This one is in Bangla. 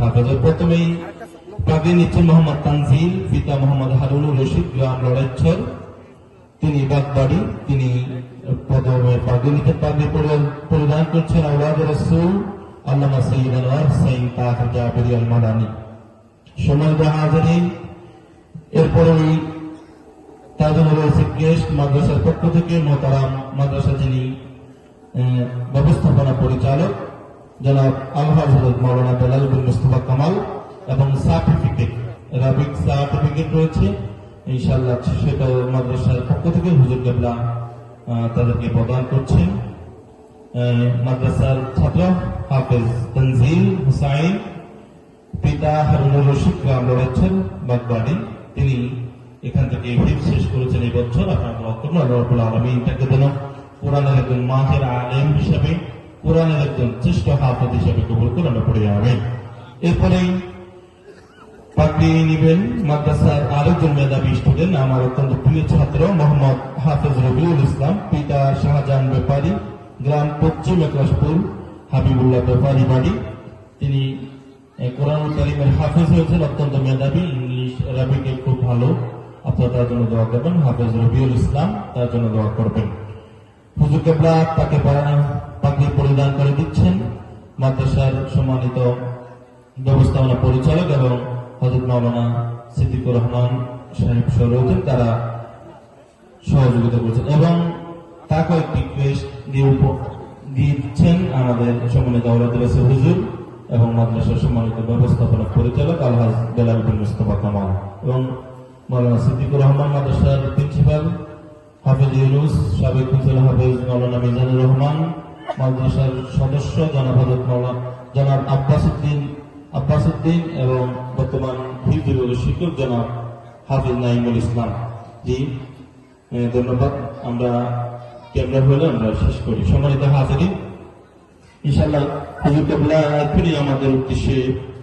হাফেজ। প্রথমেই পাগড়ি নিচ্ছেন মোহাম্মদ তানজিল, পিতা মোহাম্মদ হারুনুর রশিদ, গ্রাম লড়াইছর, তিনি বাগবাড়ি। তিনি প্রথমে পাগড়ি নিতে পাগড়ি পরিধান করছেন আওলাদ রাসূল আল্লামা সৈয়দ আনোয়ার হুসাইন তাহের জাবেরি আল মাদানী। সম্মানিত হাজিরিন, এরপরেই তার জন্য রয়েছে গেস্ট মাদ্রাসার পক্ষ থেকে মোহতারাম মাদ্রাসা যিনি ব্যবস্থাপনা পরিচালক জনাব আলহাজ হযরত মাওলানা বেলাল বিন মুস্তাফা কামাল, এবং সার্টিফিকেট রাবিক সার্টিফিকেট রয়েছে ইনশাআল্লাহ, সেটা মাদ্রাসার পক্ষ থেকে হুজুর কেবলা তাদেরকে প্রদান করছেন। মাদ্রাসার ছাত্র হাফেজ তানজিল হুসাইন, পিতা হারুনুর রশিদ, গ্রাম লড়াইছর, বাগবাড়ি। তিনি এখান থেকে হিফজ শেষ করেছেন এই বছর। আপনারা দোয়া করুন আল্লাহ রাব্বুল আলামিন তাকে যেন কোরআনের একজন মাহির আলেম হিসেবে, কোরআনের একজন শ্রেষ্ঠ হাফেজ হিসেবে কবুল করে আমরা পড়ে যাবেন। এরপরেই পাগড়ি নিবেন মাদ্রাসার আরেকজন মেধাবী স্টুডেন্ট, আমার অত্যন্ত প্রিয় ছাত্র মোহাম্মদ হাফেজ রবিউল ইসলাম, পিতা শাহজাহান ব্যাপারী, গ্রাম পশ্চিম একলাশপুর, হাবিবুল্লাহ ব্যাপারী বাড়ি। তিনি কোরআনুল কারীমের হাফেজ হয়েছেন, অত্যন্ত মেধাবী, ইংলিশ আরবিকে খুব ভালো। আপনারা তার জন্য দোয়া করবেন। হাফেজ রবিউল ইসলাম, তার জন্য দোয়া করবেন। হুজুর কেবলা তাকে পাগড়ি পরিধান করে দিচ্ছেন মাদ্রাসার সম্মানিত ব্যবস্থাপনা পরিচালক এবং হযরত মাওলানা সিদ্দিকুর রহমান সাহেব সহ রয়েছেন, তারা সহযোগিতা করছেন। এবং তাকে একটি ক্রেস্ট দিচ্ছেন আমাদের সম্মানিত আওলাদ রাসূল হুজুর এবং মাদ্রাসার সম্মানিত ব্যবস্থাপনা পরিচালক আলহাজ বেলাল বিন মুস্তাফা কামাল, এবং মাওলানা সিদ্দিকুর রহমান মাদ্রাসার প্রিন্সিপাল হাফেজ ইউনুস, সাবেক প্রিন্সিপাল হাফেজ মাওলানা মিজানুর রহমান, মাদ্রাসার সদস্য জনাব আব্বাস উদ্দিন এবং বর্তমান হিফজ বিভাগের শিক্ষক জনাব হাফেজ নাইমুল ইসলাম। জি, ধন্যবাদ। আমরা ক্যামেরা হলে আমরা শেষ করি। সম্মানিত হাজিরিন, ইনশাআল্লাহ হুজুর কেবলা এখনই আমাদের উদ্দেশ্যে